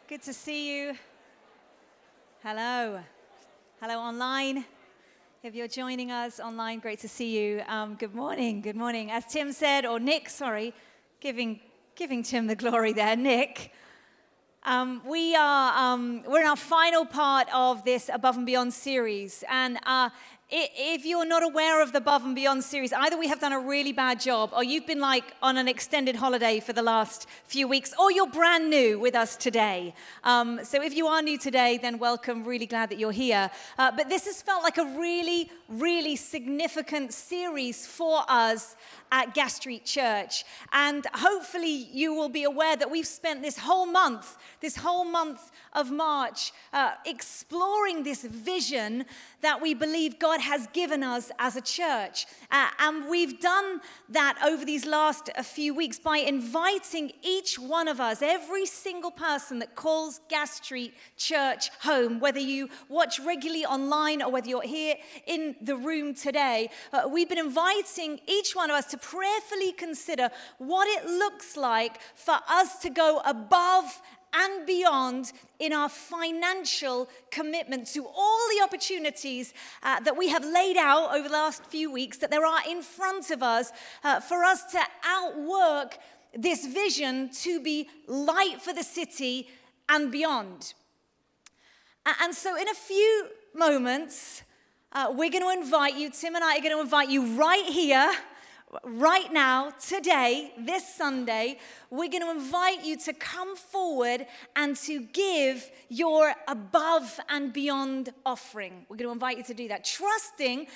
Good to see you. Hello. Hello online. If you're joining us online, great to see you. Good morning. Good morning. As Tim said, or Nick, sorry, giving Tim the glory there, Nick. We're in our final part of this Above and Beyond series, and if you're not aware of the Above and Beyond series, either we have done a really bad job, or you've been like on an extended holiday for the last few weeks, or you're brand new with us today. So if you are new today, then welcome. Really glad that you're here. But this has felt like a really, really significant series for us at Gas Street Church. And hopefully you will be aware that we've spent this whole month of March, exploring this vision that we believe God has given us as a church. And we've done that over these last few weeks by inviting each one of us, every single person that calls Gas Street Church home, whether you watch regularly online or whether you're here in the room today, we've been inviting each one of us to prayerfully consider what it looks like for us to go above and beyond in our financial commitment to all the opportunities that we have laid out over the last few weeks, that there are in front of us, for us to outwork this vision to be light for the city and beyond. And so in a few moments, we're going to invite you, Tim and I are going to invite you right here, right now, today, this Sunday. We're going to invite you to come forward and to give your above and beyond offering. We're going to invite you to do that, trusting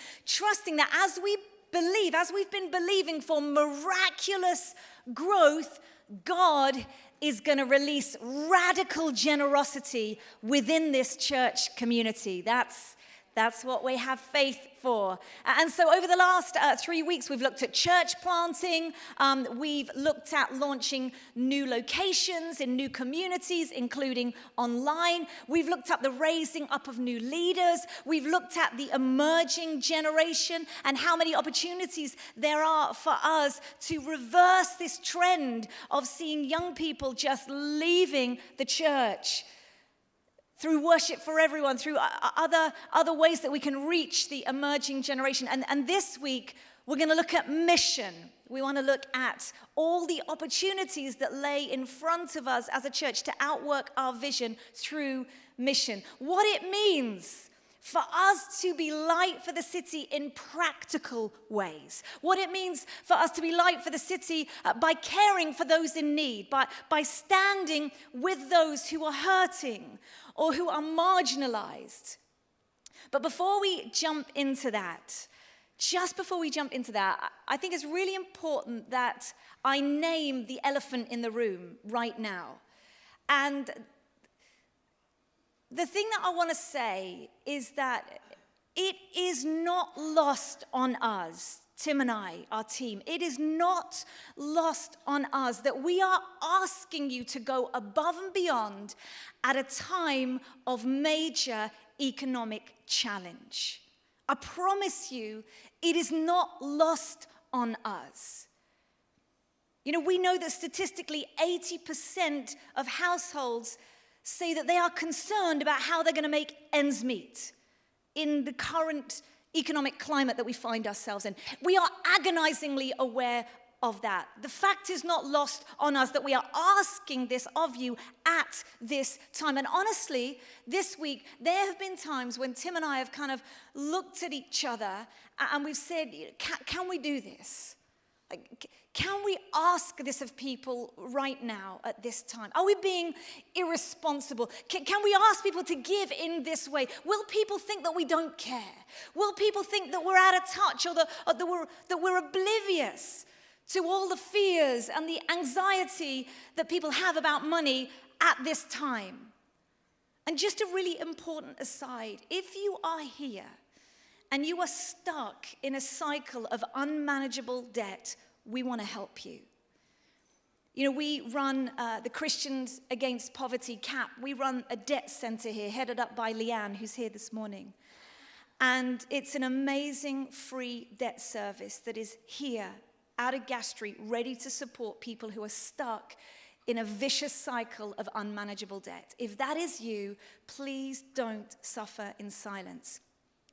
that as we've been believing for miraculous growth, God is going to release radical generosity within this church community. That's what we have faith for. And so over the last 3 weeks, we've looked at church planting. We've looked at launching new locations in new communities, including online. We've looked at the raising up of new leaders. We've looked at the emerging generation and how many opportunities there are for us to reverse this trend of seeing young people just leaving the church. Through worship for everyone, through other ways that we can reach the emerging generation. And this week, we're going to look at mission. We want to look at all the opportunities that lay in front of us as a church to outwork our vision through mission. What it means for us to be light for the city in practical ways. What it means for us to be light for the city by caring for those in need, by standing with those who are hurting or who are marginalized. But before we jump into that, I think it's really important that I name the elephant in the room right now. And the thing that I want to say is that it is not lost on us, Tim and I, our team. It is not lost on us that we are asking you to go above and beyond at a time of major economic challenge. I promise you, it is not lost on us. You know, we know that statistically 80% of households say that they are concerned about how they're going to make ends meet in the current economic climate that we find ourselves in. We are agonizingly aware of that. The fact is not lost on us that we are asking this of you at this time. And honestly, this week, there have been times when Tim and I have kind of looked at each other and we've said, can we do this? Can we ask this of people right now at this time? Are we being irresponsible? Can we ask people to give in this way? Will people think that we don't care? Will people think that we're out of touch or that we're oblivious to all the fears and the anxiety that people have about money at this time? And just a really important aside, if you are here and you are stuck in a cycle of unmanageable debt, we want to help you. You know, we run the Christians Against Poverty CAP. We run a debt center here, headed up by Leanne, who's here this morning. And it's an amazing free debt service that is here out of Gas Street, ready to support people who are stuck in a vicious cycle of unmanageable debt. If that is you, please don't suffer in silence.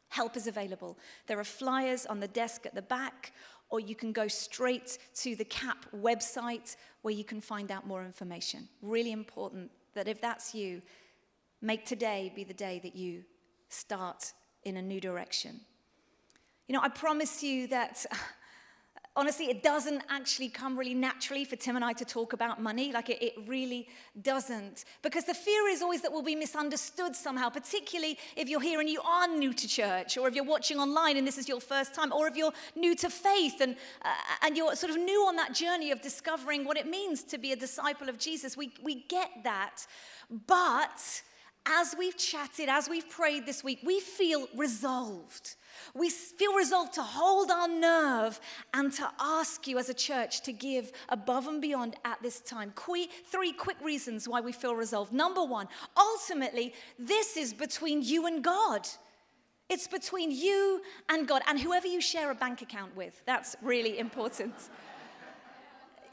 Help is available. There are flyers on the desk at the back, or you can go straight to the CAP website where you can find out more information. Really important that if that's you, make today be the day that you start in a new direction. You know, I promise you that, honestly, it doesn't actually come really naturally for Tim and I to talk about money. Like, it really doesn't. Because the fear is always that we'll be misunderstood somehow, particularly if you're here and you are new to church, or if you're watching online and this is your first time, or if you're new to faith and you're sort of new on that journey of discovering what it means to be a disciple of Jesus. We get that. But as we've chatted, as we've prayed this week, we feel resolved. We feel resolved to hold our nerve and to ask you as a church to give above and beyond at this time. 3 quick reasons why we feel resolved. Number 1, ultimately, this is between you and God. It's between you and God and whoever you share a bank account with. That's really important.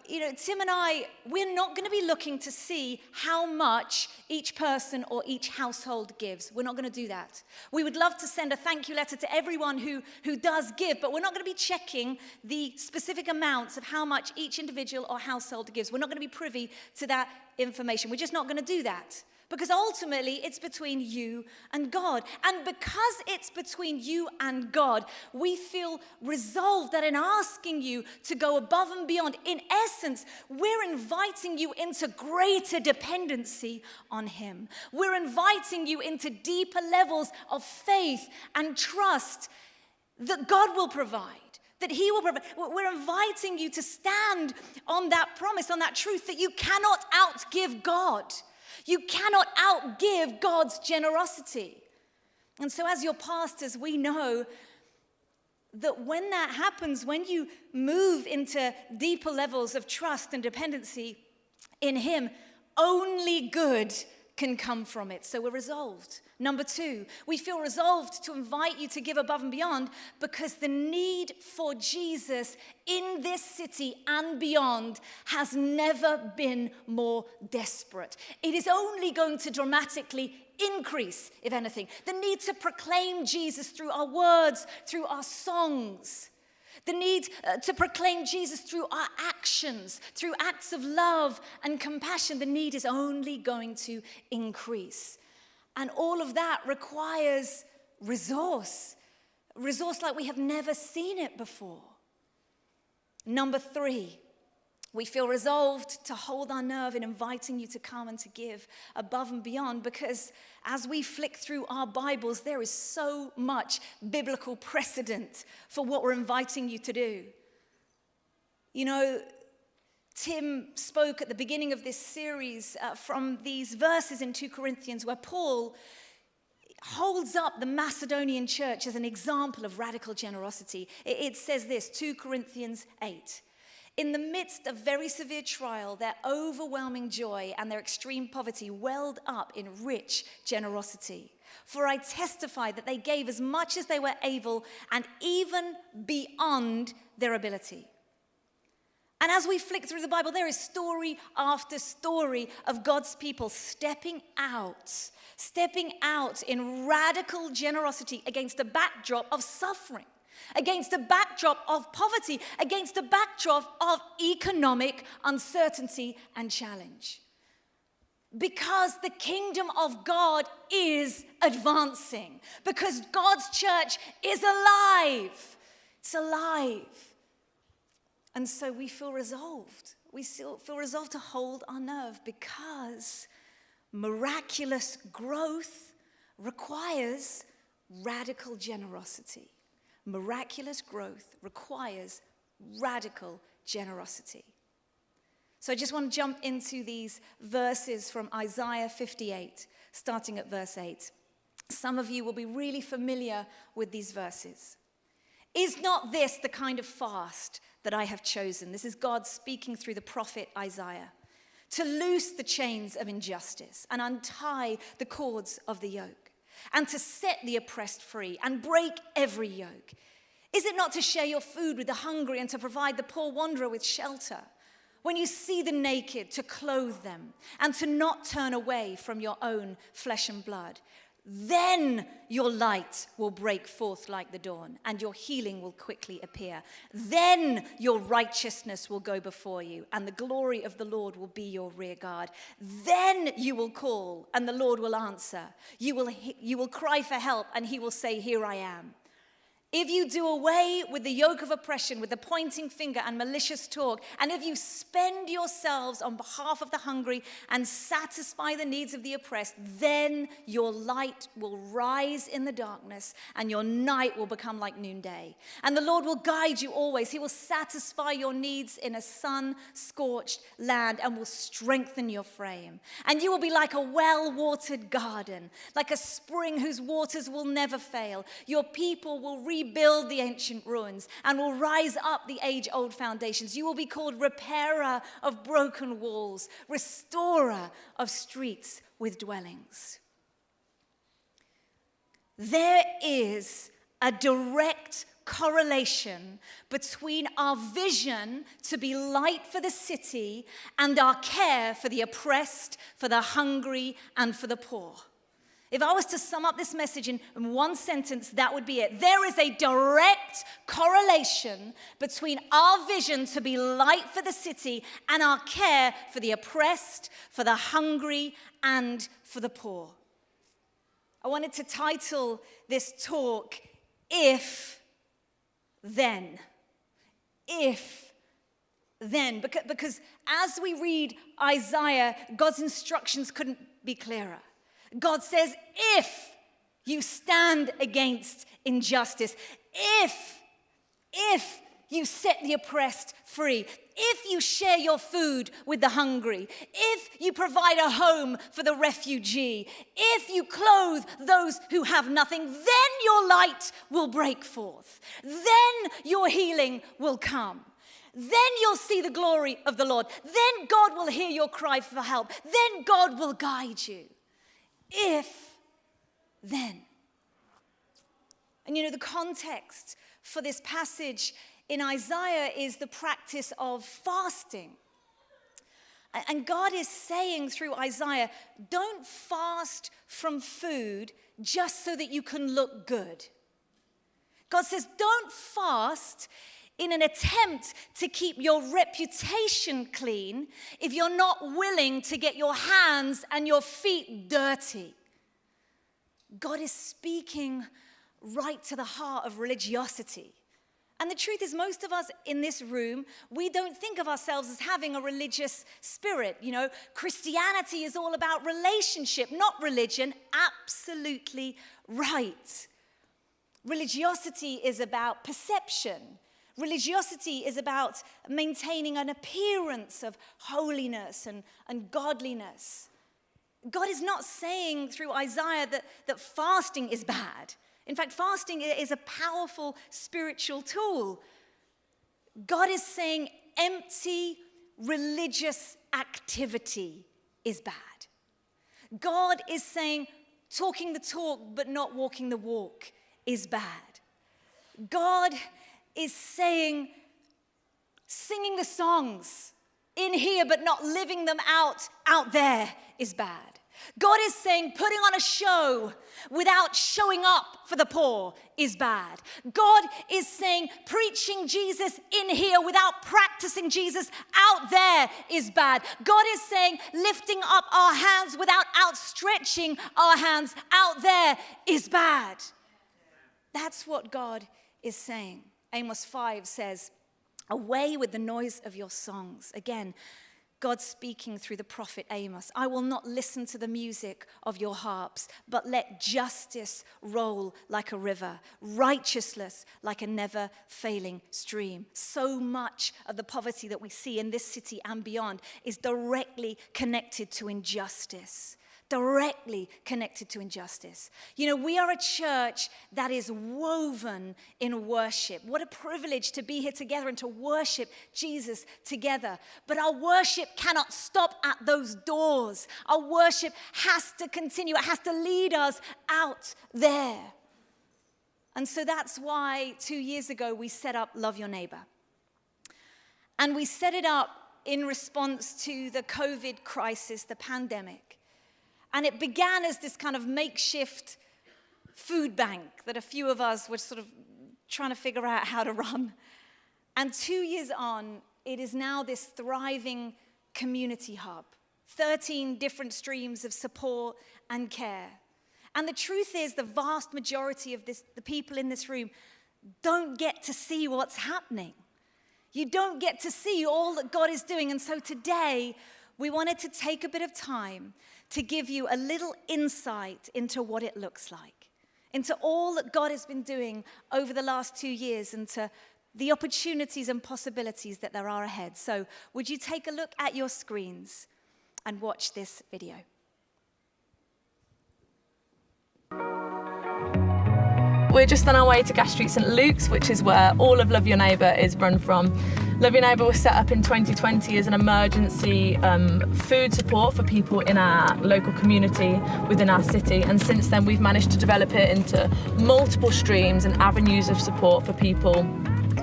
You know, Tim and I, we're not going to be looking to see how much each person or each household gives. We're not going to do that. We would love to send a thank you letter to everyone who does give, but we're not going to be checking the specific amounts of how much each individual or household gives. We're not going to be privy to that information. We're just not going to do that. Because ultimately, it's between you and God. And because it's between you and God, we feel resolved that in asking you to go above and beyond, in essence, we're inviting you into greater dependency on Him. We're inviting you into deeper levels of faith and trust that God will provide, that He will provide. We're inviting you to stand on that promise, on that truth that you cannot outgive God. You cannot outgive God's generosity. And so as your pastors, we know that when that happens, when you move into deeper levels of trust and dependency in Him, only good can come from it. So we're resolved. Number 2, we feel resolved to invite you to give above and beyond because the need for Jesus in this city and beyond has never been more desperate. It is only going to dramatically increase, if anything. The need to proclaim Jesus through our words, through our songs. The need to proclaim Jesus through our actions, through acts of love and compassion. The need is only going to increase. And all of that requires resource like we have never seen it before. Number 3, we feel resolved to hold our nerve in inviting you to come and to give above and beyond because as we flick through our Bibles, there is so much biblical precedent for what we're inviting you to do. You know, Tim spoke at the beginning of this series from these verses in 2 Corinthians where Paul holds up the Macedonian church as an example of radical generosity. It says this, 2 Corinthians 8. In the midst of very severe trial, their overwhelming joy and their extreme poverty welled up in rich generosity. For I testify that they gave as much as they were able and even beyond their ability. And as we flick through the Bible, there is story after story of God's people stepping out in radical generosity against a backdrop of suffering, against a backdrop of poverty, against a backdrop of economic uncertainty and challenge. Because the kingdom of God is advancing, because God's church is alive. It's alive. And so we feel resolved. We still feel resolved to hold our nerve because miraculous growth requires radical generosity. Miraculous growth requires radical generosity. So I just want to jump into these verses from Isaiah 58, starting at verse 8. Some of you will be really familiar with these verses. Is not this the kind of fast that I have chosen? This is God speaking through the prophet Isaiah. To loose the chains of injustice and untie the cords of the yoke, and to set the oppressed free and break every yoke. Is it not to share your food with the hungry and to provide the poor wanderer with shelter? When you see the naked, to clothe them, and to not turn away from your own flesh and blood. Then your light will break forth like the dawn, and your healing will quickly appear. Then your righteousness will go before you, and the glory of the Lord will be your rear guard. Then you will call, and the Lord will answer. You will cry for help, and he will say, here I am. If you do away with the yoke of oppression, with the pointing finger and malicious talk, and if you spend yourselves on behalf of the hungry and satisfy the needs of the oppressed, then your light will rise in the darkness and your night will become like noonday. And the Lord will guide you always. He will satisfy your needs in a sun-scorched land and will strengthen your frame. And you will be like a well-watered garden, like a spring whose waters will never fail. Your people will rebuild the ancient ruins and will rise up the age-old foundations. You will be called repairer of broken walls, restorer of streets with dwellings. There is a direct correlation between our vision to be light for the city and our care for the oppressed, for the hungry, and for the poor. If I was to sum up this message in one sentence, that would be it. There is a direct correlation between our vision to be light for the city and our care for the oppressed, for the hungry, and for the poor. I wanted to title this talk, If Then. If then. Because as we read Isaiah, God's instructions couldn't be clearer. God says, if you stand against injustice, if you set the oppressed free, if you share your food with the hungry, if you provide a home for the refugee, if you clothe those who have nothing, then your light will break forth. Then your healing will come. Then you'll see the glory of the Lord. Then God will hear your cry for help. Then God will guide you. If then. And you know, the context for this passage in Isaiah is the practice of fasting. And God is saying through Isaiah, don't fast from food just so that you can look good. God says, don't fast in an attempt to keep your reputation clean if you're not willing to get your hands and your feet dirty. God is speaking right to the heart of religiosity. And the truth is, most of us in this room, we don't think of ourselves as having a religious spirit. You know, Christianity is all about relationship, not religion. Absolutely right. Religiosity is about perception. Religiosity is about maintaining an appearance of holiness and godliness. God is not saying through Isaiah that fasting is bad. In fact, fasting is a powerful spiritual tool. God is saying empty religious activity is bad. God is saying talking the talk but not walking the walk is bad. God is saying singing the songs in here but not living them out there is bad. God is saying putting on a show without showing up for the poor is bad. God is saying preaching Jesus in here without practicing Jesus out there is bad. God is saying lifting up our hands without outstretching our hands out there is bad. That's what God is saying. Amos 5 says, away with the noise of your songs. Again, God speaking through the prophet Amos. I will not listen to the music of your harps, but let justice roll like a river, righteousness like a never-failing stream. So much of the poverty that we see in this city and beyond is directly connected to injustice. Directly connected to injustice. You know, we are a church that is woven in worship. What a privilege to be here together and to worship Jesus together. But our worship cannot stop at those doors. Our worship has to continue. It has to lead us out there. And so that's why 2 years ago we set up Love Your Neighbor. And we set it up in response to the COVID crisis, the pandemic. And it began as this kind of makeshift food bank that a few of us were sort of trying to figure out how to run. And 2 years on, it is now this thriving community hub. 13 different streams of support and care. And the truth is, the vast majority of the people in this room don't get to see what's happening. You don't get to see all that God is doing. And so today, we wanted to take a bit of time to give you a little insight into what it looks like, into all that God has been doing over the last 2 years, and to the opportunities and possibilities that there are ahead. So would you take a look at your screens and watch this video? We're just on our way to Gas Street St Luke's, which is where all of Love Your Neighbour is run from. Love Your Neighbour was set up in 2020 as an emergency food support for people in our local community within our city, and since then we've managed to develop it into multiple streams and avenues of support for people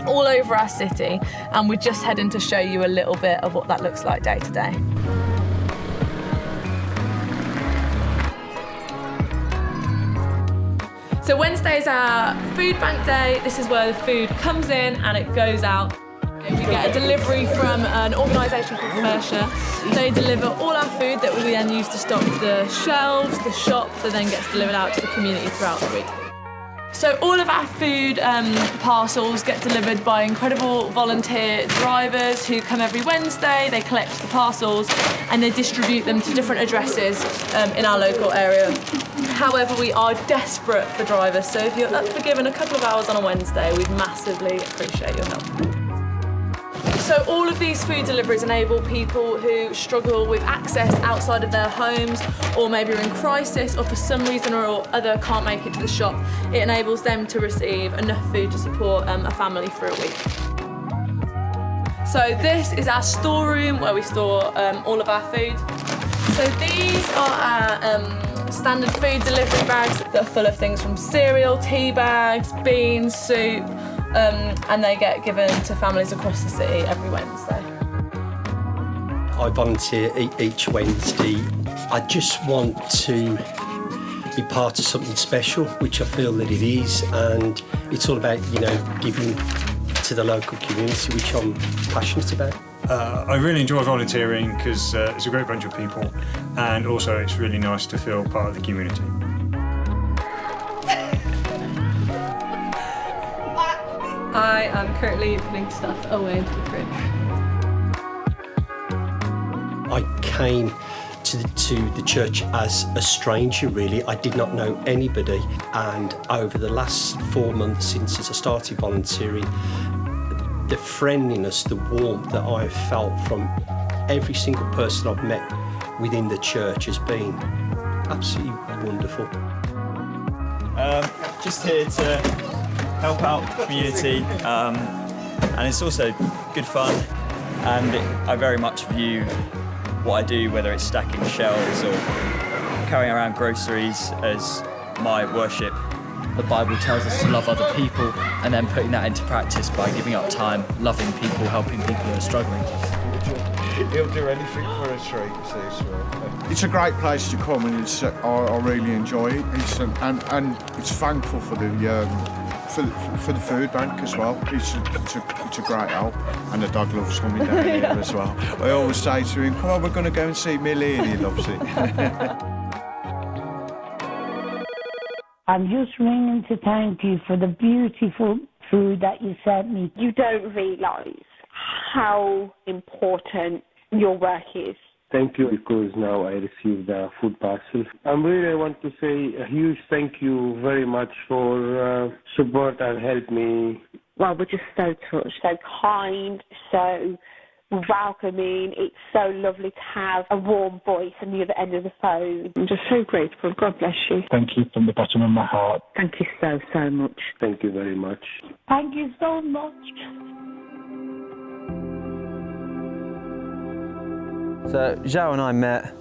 all over our city, and we're just heading to show you a little bit of what that looks like day to day. So Wednesday is our food bank day. This is where the food comes in and it goes out. We get a delivery from an organisation called Fairshare. They deliver all our food that we then use to stock the shelves, the shops, and then gets delivered out to the community throughout the week. So all of our food parcels get delivered by incredible volunteer drivers who come every Wednesday. They collect the parcels and they distribute them to different addresses in our local area. However, we are desperate for drivers, so if you're up for giving a couple of hours on a Wednesday, we'd massively appreciate your help. So all of these food deliveries enable people who struggle with access outside of their homes, or maybe are in crisis, or for some reason or other can't make it to the shop. It enables them to receive enough food to support a family for a week. So this is our storeroom where we store all of our food. So these are our standard food delivery bags that are full of things from cereal, tea bags, beans, soup, and they get given to families across the city every Wednesday. I volunteer each Wednesday. I just want to be part of something special, which I feel that it is, and it's all about, giving to the local community, which I'm passionate about. I really enjoy volunteering because it's a great bunch of people, and also it's really nice to feel part of the community. I am currently putting stuff away into the fridge. I came to the church as a stranger, really. I did not know anybody, and over the last 4 months since I started volunteering, the friendliness, the warmth that I've felt from every single person I've met within the church has been absolutely wonderful. Just here to help out the community, and it's also good fun, and I very much view what I do, whether it's stacking shelves or carrying around groceries, as my worship. The Bible tells us to love other people, and then putting that into practice by giving up time, loving people, helping people who are struggling. He'll do anything for a treat, It's a great place to come, and I really enjoy it. And it's thankful for the food bank as well. It's a great help, and the dog loves coming down here as well. I always say to him, "Come on, we're going to go and see Millie," and he loves it. I'm just ringing to thank you for the beautiful food that you sent me. You don't realise how important your work is. Thank you, because now I received a food parcel. I want to say a huge thank you very much for support and help me. Well, we're just so touched, so kind, so welcoming. It's so lovely to have a warm voice on the other end of the phone. I'm just so grateful. God bless you. Thank you from the bottom of my heart. Thank you so, so much. Thank you very much. Thank you so much. So Zhao and I met,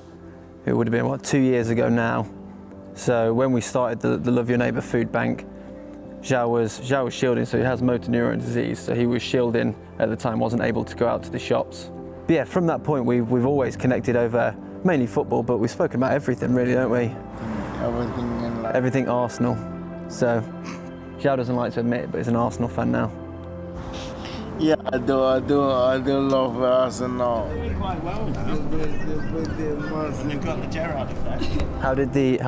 it would have been, 2 years ago now. So when we started the Love Your Neighbour food bank, Zhao was shielding, so he has motor neuron disease, so he was shielding at the time, wasn't able to go out to the shops. But yeah, from that point, we've always connected over mainly football, but we've spoken about everything really, don't we? Everything in life. Everything Arsenal. So, Zhao doesn't like to admit it, but he's an Arsenal fan now. Yeah, I do love Arsenal. Quite well now. You've got the Gerrard effect. How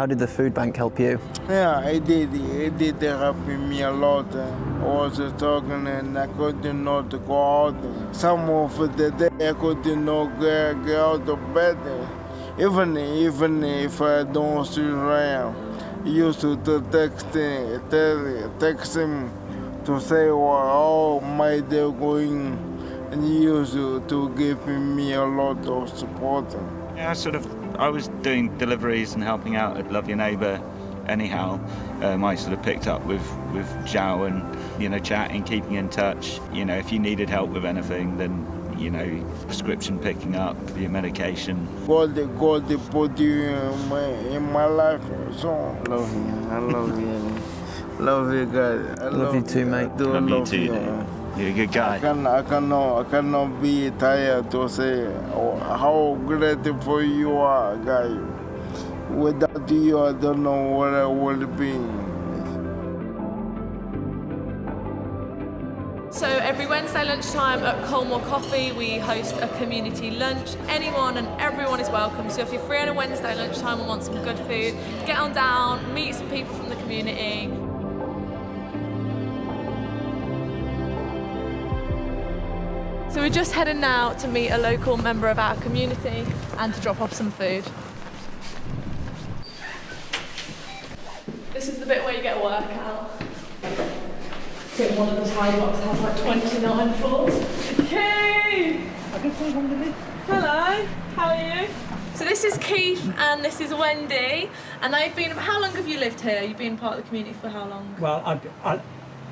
did the food bank help you? Yeah, it did help me a lot. I was talking and I couldn't not go out. Some of the day I couldn't not get out of bed. Even if I don't see around, I used to text him to say how my day going, and he used to give me a lot of support. Yeah, I was doing deliveries and helping out at Love Your Neighbour anyhow. I sort of picked up with Zhao and, chatting, keeping in touch. If you needed help with anything, then, prescription picking up, your medication. God put you in my life, so I love you. Love you guys. I love you too, mate. I do love you too, you. You're a good guy. I cannot be tired to say how grateful you are, guy. Without you, I don't know where I would be. So every Wednesday lunchtime at Colmore Coffee, we host a community lunch. Anyone and everyone is welcome. So if you're free on a Wednesday lunchtime and want some good food, get on down, meet some people from the community. So we're just heading now to meet a local member of our community and to drop off some food. This is the bit where you get a workout. I think one of the tiny boxes has like 29 floors. Okay! Hello, how are you? So this is Keith and this is Wendy, and they've been, how long have you lived here? You've been part of the community for how long? Well,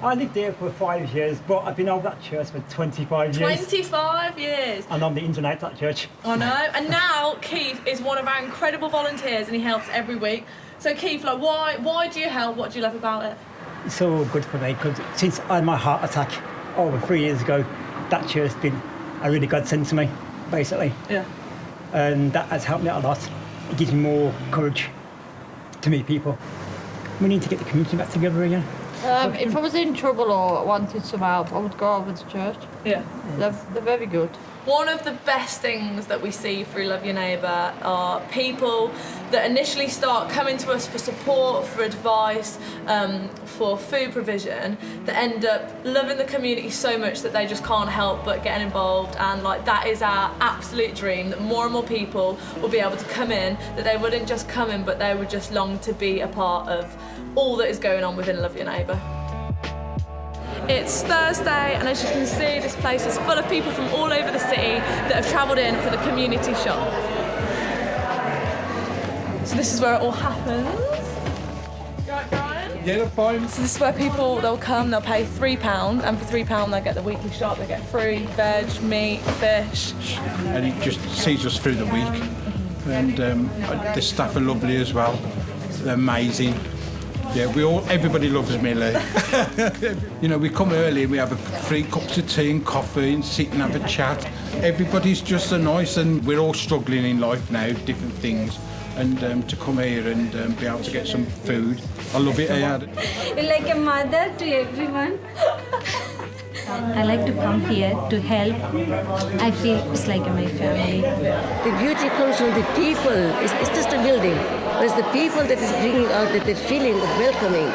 I lived here for 5 years, but I've been over that church for 25 years. 25 years. And I'm the internet at that church. I know. And now Keith is one of our incredible volunteers, and he helps every week. So Keith, why do you help? What do you love about it? It's so good for me because since I had my heart attack over 3 years ago, that church has been a really godsend to me, basically. Yeah. And that has helped me out a lot. It gives me more courage to meet people. We need to get the community back together again. If I was in trouble or wanted some help, I would go over to church. Yeah. They're very good. One of the best things that we see through Love Your Neighbour are people that initially start coming to us for support, for advice, for food provision, that end up loving the community so much that they just can't help but getting involved. And that is our absolute dream, that more and more people will be able to come in, that they wouldn't just come in, but they would just long to be a part of all that is going on within Love Your Neighbour. It's Thursday, and as you can see, this place is full of people from all over the city that have travelled in for the community shop. So this is where it all happens. You right, Brian? Yeah, that's fine. So this is where people, they'll come, they'll pay £3, and for £3 they get the weekly shop, they get fruit, veg, meat, fish. And it just sees us through the week. And the staff are lovely as well. They're amazing. Yeah, everybody loves Millie. We come early and we have 3 cups of tea and coffee and sit and have a chat. Everybody's just so nice, and we're all struggling in life now, different things. And to come here and be able to get some food, I love it here. You're like a mother to everyone. I like to come here to help. I feel it's like my family. The beauty comes from the people. It's just a building. But it's the people that is bringing out the feeling of welcoming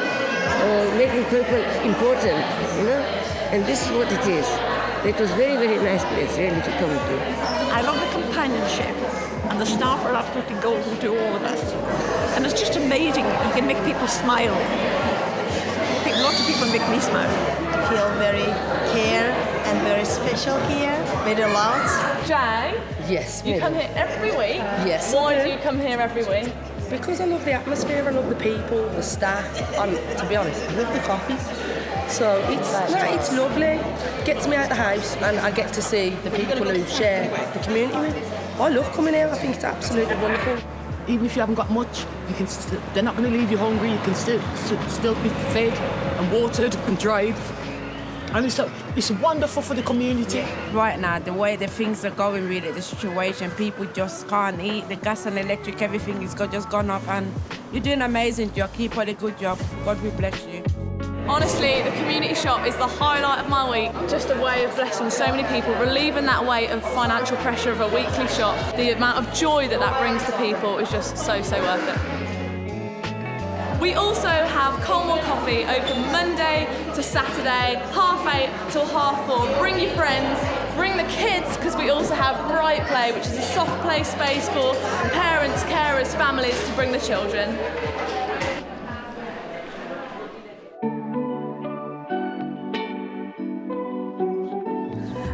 or making people important, And this is what it is. It was very, very nice place, really, to come to. I love the companionship, and the staff are absolutely golden to all of us. And it's just amazing. You can make people smile. Lots of people make me smile. I feel very care and very special here, very loved. Jay? Yes. You come here every week? Yes. Why do you come here every week? Because I love the atmosphere, I love the people, the staff, and to be honest, I love the coffees. So it's lovely. Gets me out of the house and I get to see the people who share the community with. I love coming here, I think it's absolutely wonderful. Even if you haven't got much, you can they're not going to leave you hungry. You can still be fed and watered and dried. And it's wonderful for the community. Right now, the way the things are going, really, the situation, people just can't eat. The gas and electric, everything is just gone up, and you're doing an amazing job. Keep on a good job. God will bless you. Honestly, the community shop is the highlight of my week. Just a way of blessing so many people, relieving that weight of financial pressure of a weekly shop. The amount of joy that brings to people is just so worth it. We also have Colmore Coffee open Monday to Saturday, 8:30 till 4:30. Bring your friends, bring the kids, because we also have Bright Play, which is a soft play space for parents, carers, families to bring the children.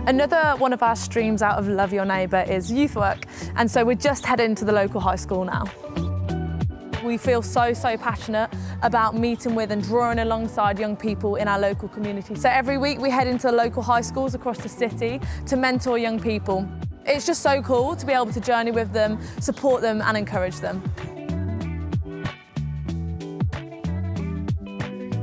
Another one of our streams out of Love Your Neighbour is youth work, and so we're just heading to the local high school now. We feel so passionate about meeting with and drawing alongside young people in our local community. So every week we head into the local high schools across the city to mentor young people. It's just so cool to be able to journey with them, support them and encourage them.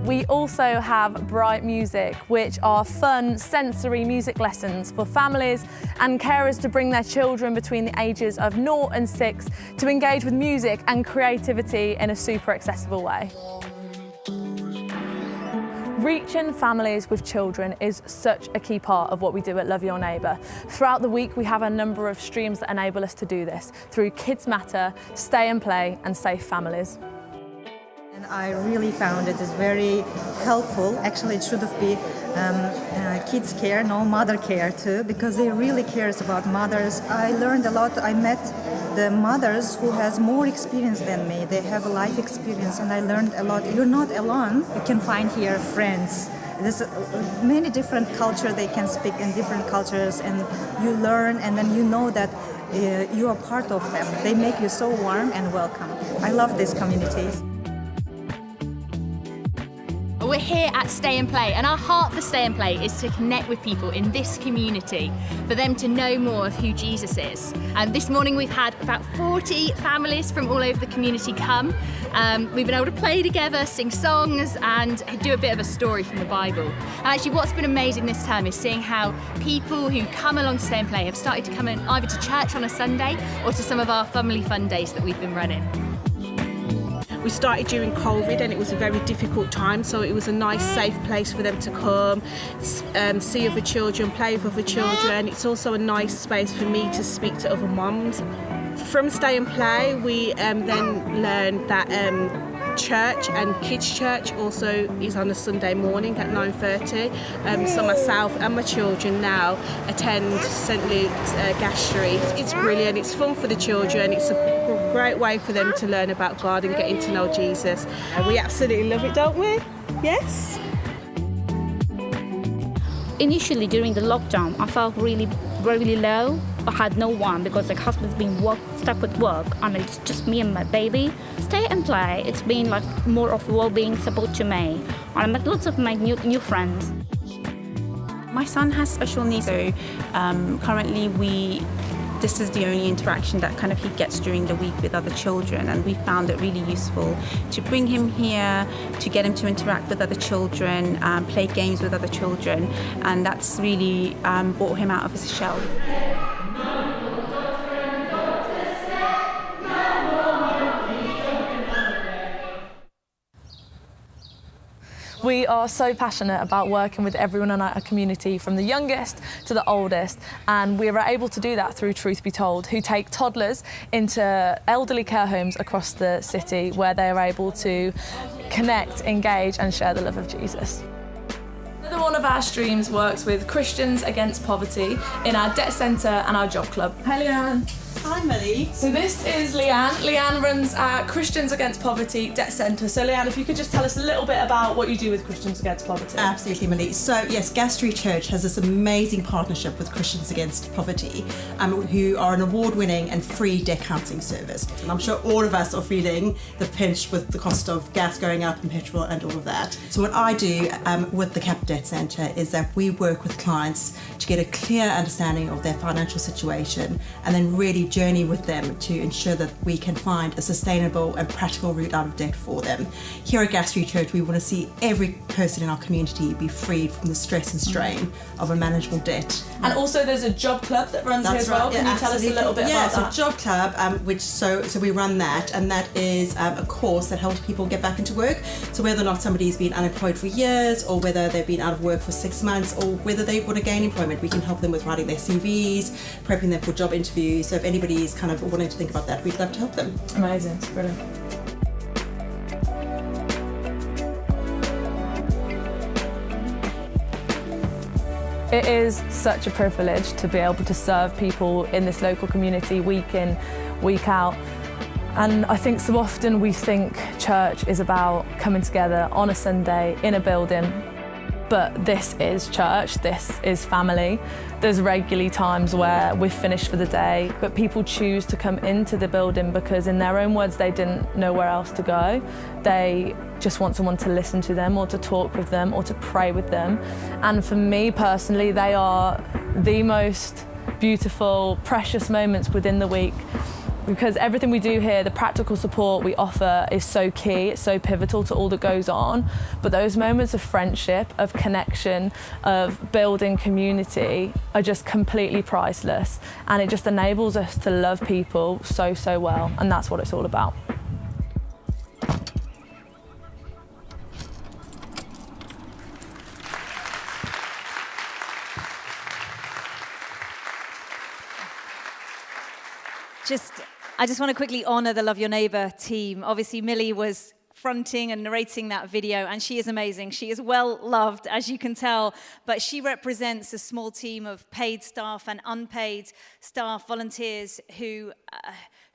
We also have Bright Music, which are fun, sensory music lessons for families and carers to bring their children between the ages of 0 and 6 to engage with music and creativity in a super accessible way. Reaching families with children is such a key part of what we do at Love Your Neighbour. Throughout the week, we have a number of streams that enable us to do this through Kids Matter, Stay and Play and Safe Families. I really found it is very helpful. Actually, it should be kids care, no mother care too, because they really cares about mothers. I learned a lot. I met the mothers who has more experience than me. They have a life experience, and I learned a lot. You're not alone. You can find here friends. There's many different cultures they can speak in different cultures, and you learn, and then you know that you are part of them. They make you so warm and welcome. I love these communities. We're here at Stay and Play, and our heart for Stay and Play is to connect with people in this community, for them to know more of who Jesus is. And this morning we've had about 40 families from all over the community come. We've been able to play together, sing songs, and do a bit of a story from the Bible. And actually what's been amazing this term is seeing how people who come along to Stay and Play have started to come in either to church on a Sunday or to some of our family fun days that we've been running. We started during COVID and it was a very difficult time, so it was a nice safe place for them to come, see other children, play with other children. It's also a nice space for me to speak to other mums. From Stay and Play we then learned that church and kids church also is on a Sunday morning at 9:30. So myself and my children now attend St Luke's Gas Street. It's brilliant, it's fun for the children, it's a great way for them to learn about God and getting to know Jesus. And we absolutely love it, don't we? Yes? Initially during the lockdown I felt really low. I had no one because my husband's been stuck with work and it's just me and my baby. Stay and Play, it's been like more of well-being support to me. And I met lots of my new friends. My son has special needs, so currently this is the only interaction that kind of he gets during the week with other children, and we found it really useful to bring him here, to get him to interact with other children, play games with other children, and that's really brought him out of his shell. We are so passionate about working with everyone in our community, from the youngest to the oldest, and we are able to do that through Truth Be Told, who take toddlers into elderly care homes across the city where they are able to connect, engage and share the love of Jesus. Another one of our streams works with Christians Against Poverty in our debt centre and our job club. Hi Leanne. Hi Millie. So this is Leanne. Leanne runs our Christians Against Poverty Debt Centre. So Leanne, if you could just tell us a little bit about what you do with Christians Against Poverty. Absolutely, Millie. So yes, Gas Street Church has this amazing partnership with Christians Against Poverty, who are an award-winning and free debt counselling service. And I'm sure all of us are feeling the pinch with the cost of gas going up and petrol and all of that. So what I do with the Cap Debt Centre is that we work with clients to get a clear understanding of their financial situation and then really journey with them to ensure that we can find a sustainable and practical route out of debt for them. Here at Gas Street Church, we want to see every person in our community be freed from the stress and strain of unmanageable debt. And also there's a job club that runs here as well. Can you tell us a little bit about that? So Job Club, so we run that, and that is a course that helps people get back into work. So whether or not somebody's been unemployed for years, or whether they've been out of work for 6 months, or whether they want to gain employment, we can help them with writing their CVs, prepping them for job interviews. So if anybody is kind of wanting to think about that, we'd love to help them. Amazing, it's brilliant. It is such a privilege to be able to serve people in this local community week in, week out. And I think so often we think church is about coming together on a Sunday in a building, but this is church, this is family. There's regularly times where we've finished for the day, but people choose to come into the building because in their own words, they didn't know where else to go. They just want someone to listen to them or to talk with them or to pray with them. And for me personally, they are the most beautiful, precious moments within the week, because everything we do here, the practical support we offer is so key, it's so pivotal to all that goes on. But those moments of friendship, of connection, of building community are just completely priceless. And it just enables us to love people so, so well. And that's what it's all about. I just want to quickly honour the Love Your Neighbour team. Obviously, Millie was fronting and narrating that video, and she is amazing. She is well loved, as you can tell, but she represents a small team of paid staff and unpaid staff, volunteers who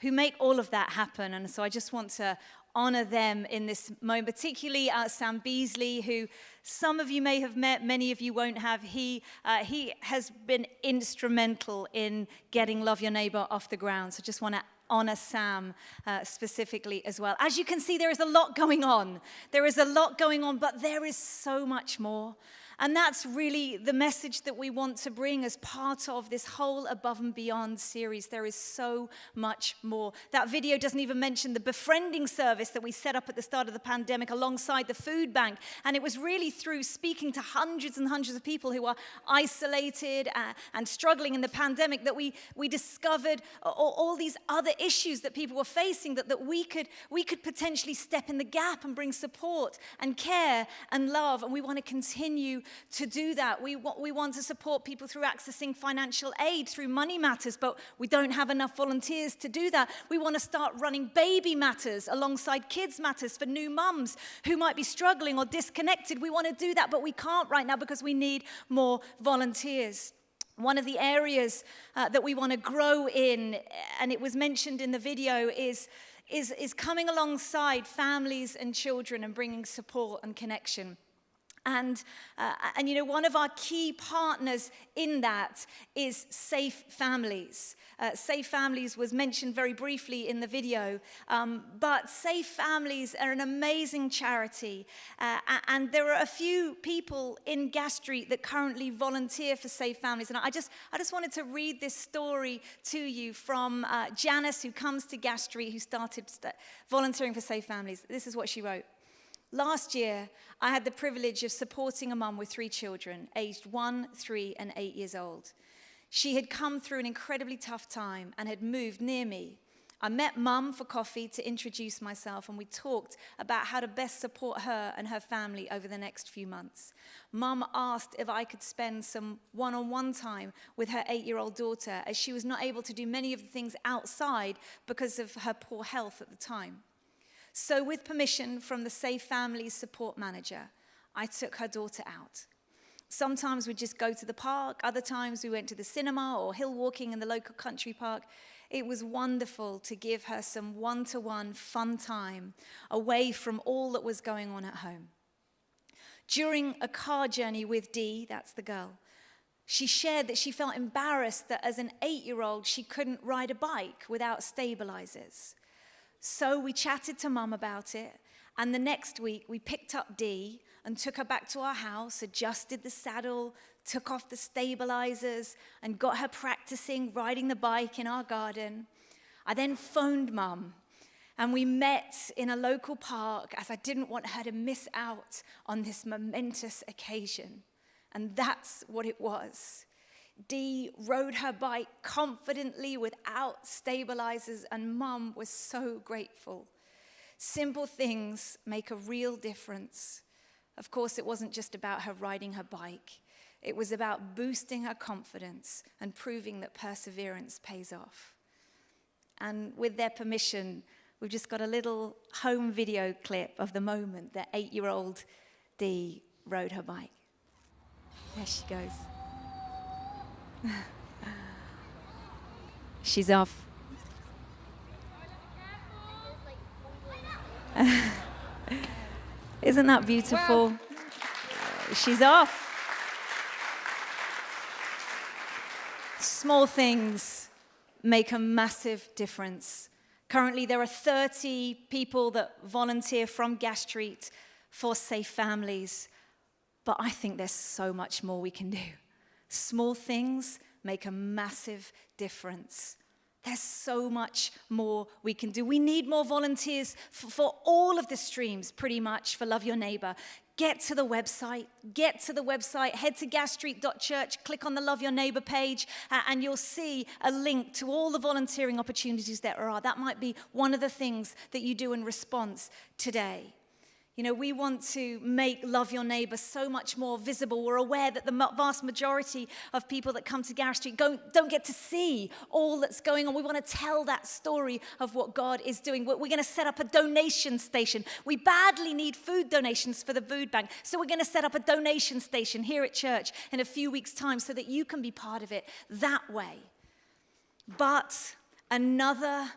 make all of that happen. And so I just want to honour them in this moment, particularly Sam Beasley, who some of you may have met, many of you won't have. He has been instrumental in getting Love Your Neighbour off the ground. So just want to honour Sam specifically as well. As you can see, there is a lot going on. There is a lot going on, but there is so much more. And that's really the message that we want to bring as part of this whole Above and Beyond series. There is so much more. That video doesn't even mention the befriending service that we set up at the start of the pandemic alongside the food bank. And it was really through speaking to hundreds and hundreds of people who are isolated and struggling in the pandemic that we discovered all these other issues that people were facing, that we could potentially step in the gap and bring support and care and love. And we want to continue to do that. We want to support people through accessing financial aid through Money Matters, but we don't have enough volunteers to do that. We want to start running Baby Matters alongside Kids Matters for new mums who might be struggling or disconnected. We want to do that, but we can't right now because we need more volunteers. One of the areas that we want to grow in, and it was mentioned in the video, is coming alongside families and children and bringing support and connection. And you know, one of our key partners in that is Safe Families. Safe Families was mentioned very briefly in the video, but Safe Families are an amazing charity. And there are a few people in Gas Street that currently volunteer for Safe Families. And I just wanted to read this story to you from Janice, who comes to Gas Street, who started volunteering for Safe Families. This is what she wrote. Last year, I had the privilege of supporting a mum with 3 children, aged 1, 3, and 8 years old. She had come through an incredibly tough time and had moved near me. I met Mum for coffee to introduce myself, and we talked about how to best support her and her family over the next few months. Mum asked if I could spend some one-on-one time with her 8-year-old daughter, as she was not able to do many of the things outside because of her poor health at the time. So with permission from the Safe Families support manager, I took her daughter out. Sometimes we'd just go to the park, other times we went to the cinema or hill walking in the local country park. It was wonderful to give her some one-to-one fun time away from all that was going on at home. During a car journey with Dee, that's the girl, she shared that she felt embarrassed that as an 8-year-old she couldn't ride a bike without stabilizers. So we chatted to Mum about it, and the next week we picked up Dee and took her back to our house, adjusted the saddle, took off the stabilizers, and got her practicing riding the bike in our garden. I then phoned Mum, and we met in a local park as I didn't want her to miss out on this momentous occasion. And that's what it was. Dee rode her bike confidently without stabilizers, and Mum was so grateful. Simple things make a real difference. Of course, it wasn't just about her riding her bike. It was about boosting her confidence and proving that perseverance pays off. And with their permission, we've just got a little home video clip of the moment that 8-year-old Dee rode her bike. There she goes. She's off. Isn't that beautiful? She's off. Small things make a massive difference. Currently, there are 30 people that volunteer from Gas Street for Safe Families, but I think there's so much more we can do. Small things make a massive difference. There's so much more we can do. We need more volunteers for all of the streams, pretty much, for Love Your Neighbor. Get to the website, head to gasstreet.church, click on the Love Your Neighbor page, and you'll see a link to all the volunteering opportunities there are. That might be one of the things that you do in response today. You know, we want to make Love Your Neighbor so much more visible. We're aware that the vast majority of people that come to Gareth Street don't get to see all that's going on. We want to tell that story of what God is doing. We're going to set up a donation station. We badly need food donations for the food bank. So we're going to set up a donation station here at church in a few weeks' time so that you can be part of it that way. But another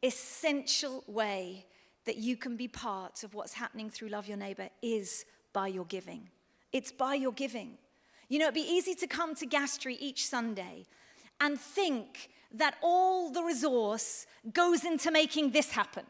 essential way that you can be part of what's happening through Love Your Neighbor is by your giving. It's by your giving. You know, it'd be easy to come to Gas Street each Sunday and think that all the resource goes into making this happen,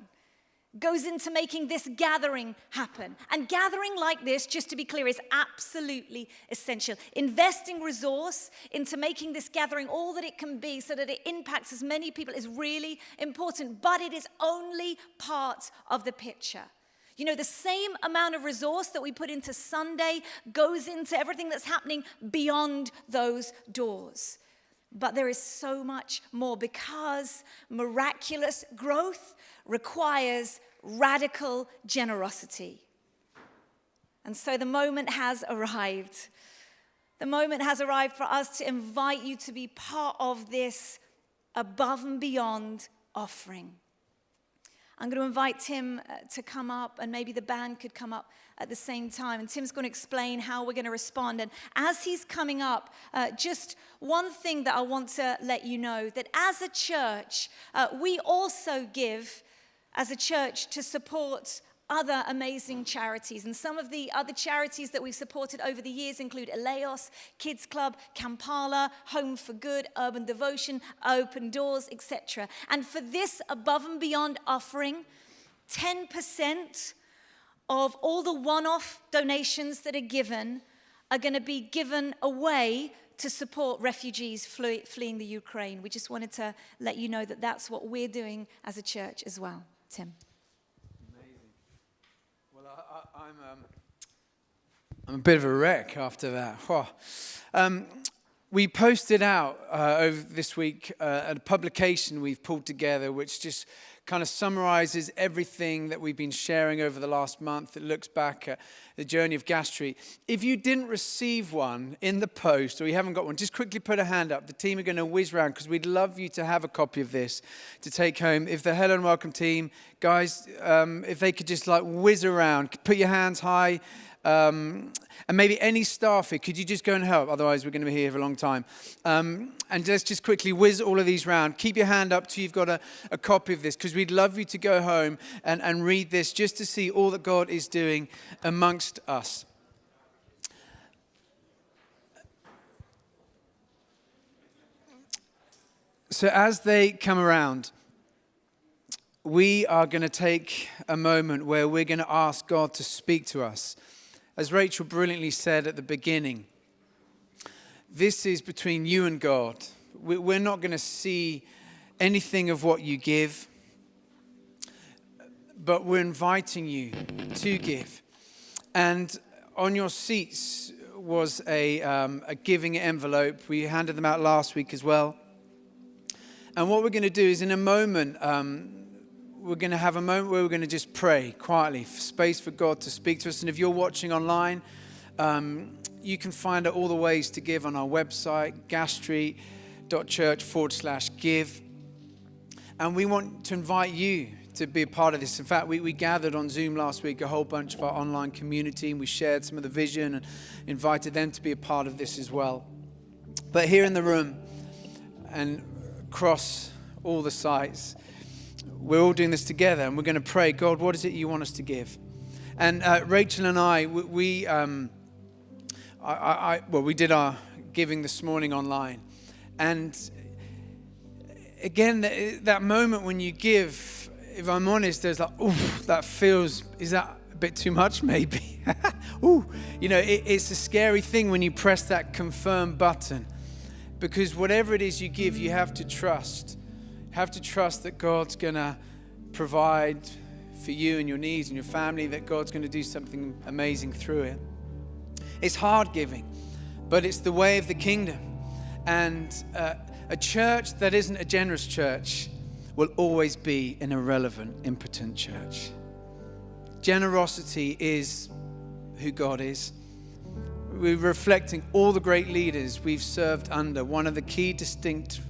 goes into making this gathering happen. And gathering like this, just to be clear, is absolutely essential. Investing resource into making this gathering all that it can be so that it impacts as many people is really important, but it is only part of the picture. You know, the same amount of resource that we put into Sunday goes into everything that's happening beyond those doors. But there is so much more because miraculous growth requires radical generosity. And so the moment has arrived. The moment has arrived for us to invite you to be part of this above and beyond offering. I'm going to invite Tim to come up, and maybe the band could come up at the same time. And Tim's going to explain how we're going to respond. And as he's coming up, just one thing that I want to let you know, that as a church, we also give as a church to support other amazing charities. And some of the other charities that we've supported over the years include Eleos, Kids Club, Kampala, Home for Good, Urban Devotion, Open Doors, etc. And for this above and beyond offering, 10% of all the one-off donations that are given are going to be given away to support refugees fleeing the Ukraine. We just wanted to let you know that that's what we're doing as a church as well. Tim. I'm a bit of a wreck after that. We posted out over this week a publication we've pulled together which just kind of summarizes everything that we've been sharing over the last month. It looks back at the journey of Gas Street. If you didn't receive one in the post or you haven't got one, just quickly put a hand up. The team are going to whiz around because we'd love you to have a copy of this to take home. If the Hello and Welcome team, guys, if they could just like whiz around, put your hands high. And maybe any staff here, could you just go and help? Otherwise, we're going to be here for a long time. And let's just quickly whiz all of these round. Keep your hand up till you've got a copy of this, because we'd love you to go home and read this just to see all that God is doing amongst us. So as they come around, we are going to take a moment where we're going to ask God to speak to us. As Rachel brilliantly said at the beginning, this is between you and God. We're not going to see anything of what you give, but we're inviting you to give. And on your seats was a giving envelope. We handed them out last week as well. And what we're going to do is in a moment, we're going to have a moment where we're going to just pray quietly, for space for God to speak to us. And if you're watching online, you can find out all the ways to give on our website, gasstreet.church/give. And we want to invite you to be a part of this. In fact, we gathered on Zoom last week, a whole bunch of our online community, and we shared some of the vision and invited them to be a part of this as well. But here in the room and across all the sites, we're all doing this together, and we're going to pray, God, what is it you want us to give? And Rachel and I, we did our giving this morning online. And again, that moment when you give, if I'm honest, there's like, ooh, that feels, is that a bit too much maybe? Ooh, it's a scary thing when you press that confirm button, because whatever it is you give, you have to trust. Have to trust that God's going to provide for you and your needs and your family, that God's going to do something amazing through it. It's hard giving, but it's the way of the kingdom. And a church that isn't a generous church will always be an irrelevant, impotent church. Generosity is who God is. We're reflecting all the great leaders we've served under. One of the key distinct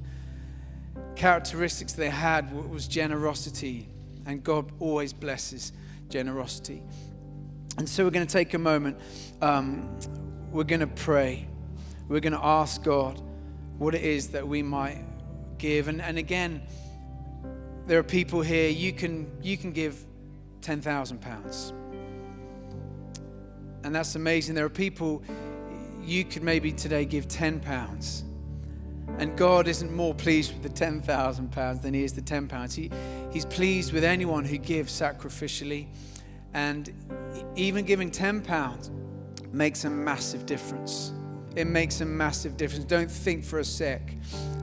characteristics they had was generosity, and God always blesses generosity. And so we're going to take a moment. We're going to pray. We're going to ask God what it is that we might give. And again, there are people here, you can give £10,000. And that's amazing. There are people, you could maybe today give £10. And God isn't more pleased with the £10,000 than he is the £10. He's pleased with anyone who gives sacrificially. And even giving £10 makes a massive difference. It makes a massive difference. Don't think for a sec,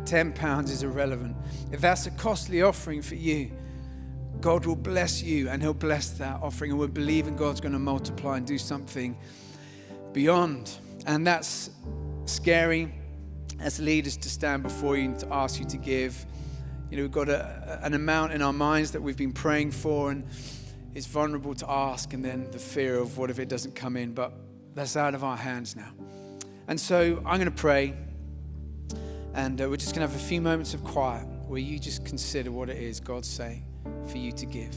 £10 is irrelevant. If that's a costly offering for you, God will bless you and he'll bless that offering. And we're believing God's going to multiply and do something beyond. And that's scary as leaders to stand before you and to ask you to give. We've got an amount in our minds that we've been praying for, and it's vulnerable to ask, and then the fear of what if it doesn't come in, but that's out of our hands now. And so I'm going to pray, and we're just going to have a few moments of quiet where you just consider what it is God's saying for you to give.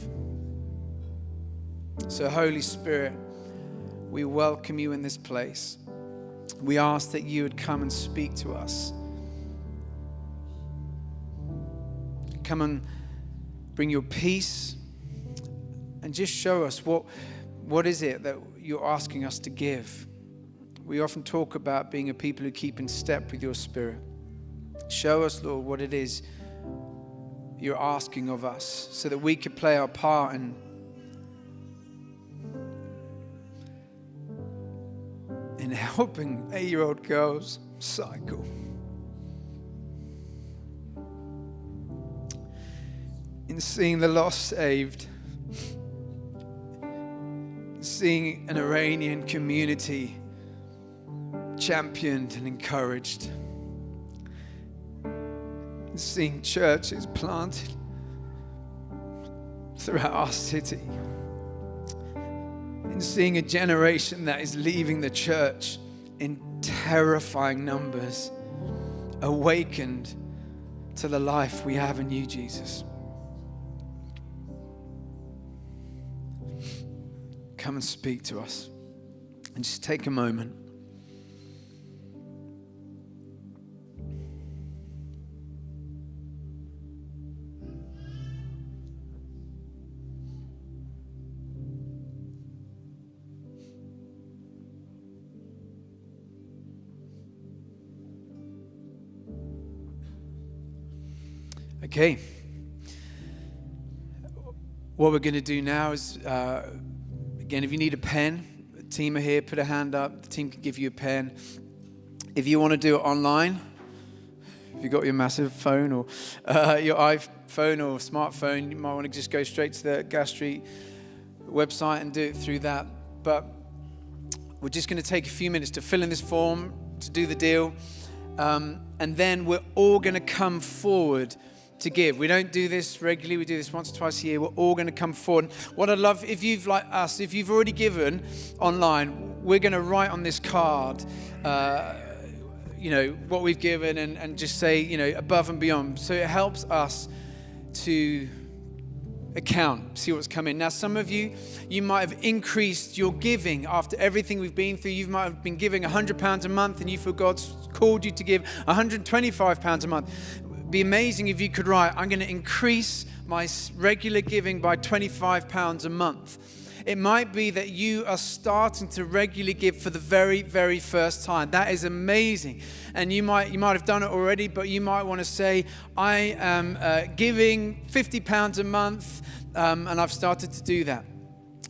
So Holy Spirit, we welcome you in this place. We ask that you would come and speak to us. Come and bring your peace and just show us what is it that you're asking us to give. We often talk about being a people who keep in step with your Spirit. Show us, Lord, what it is you're asking of us so that we could play our part in helping 8-year-old girls cycle. In seeing the lost saved. Seeing an Iranian community championed and encouraged. Seeing churches planted throughout our city. And seeing a generation that is leaving the church in terrifying numbers, awakened to the life we have in you, Jesus. Come and speak to us. And just take a moment. Okay. What we're going to do now is, again, if you need a pen, the team are here, put a hand up. The team can give you a pen. If you want to do it online, if you've got your massive phone or your iPhone or smartphone, you might want to just go straight to the Gas Street website and do it through that. But we're just going to take a few minutes to fill in this form, to do the deal, and then we're all going to come forward to give. We don't do this regularly. We do this once or twice a year. We're all going to come forward. What I'd love, if you've, like us, if you've already given online, we're going to write on this card, what we've given and just say, above and beyond. So it helps us to account, see what's coming. Now, some of you might have increased your giving after everything we've been through. You might have been giving £100 a month and you feel God's called you to give £125 a month. It'd be amazing if you could write, I'm going to increase my regular giving by £25 a month. It might be that you are starting to regularly give for the very, very first time. That is amazing. And you might have done it already, but you might want to say, I am giving £50 a month, and I've started to do that.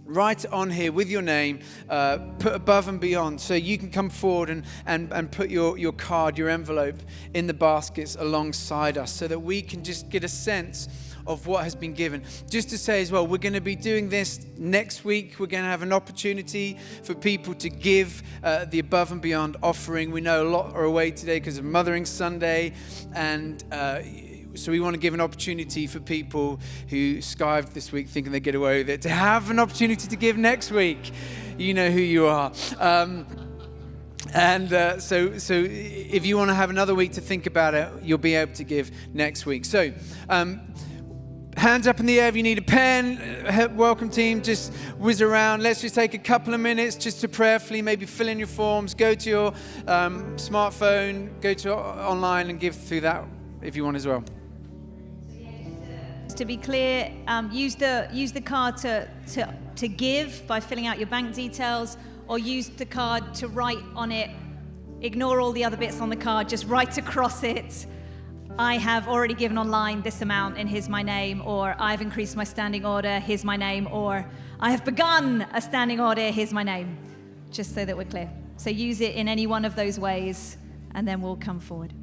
Write it on here with your name, put above and beyond, so you can come forward and put your card, your envelope in the baskets alongside us, so that we can just get a sense of what has been given. Just to say as well, we're going to be doing this next week. We're going to have an opportunity for people to give the above and beyond offering. We know a lot are away today because of Mothering Sunday, and so we want to give an opportunity for people who skived this week thinking they get away with it to have an opportunity to give next week. You know who you are. So if you want to have another week to think about it, you'll be able to give next week. So hands up in the air if you need a pen. Welcome team, just whiz around. Let's just take a couple of minutes just to prayerfully maybe fill in your forms. Go to your smartphone, go to online and give through that if you want as well. To be clear, use the card to give by filling out your bank details, or use the card to write on it. Ignore all the other bits on the card, just write across it, I have already given online this amount and here's my name, or I've increased my standing order, here's my name, or I have begun a standing order, here's my name, just so that we're clear. So use it in any one of those ways and then we'll come forward.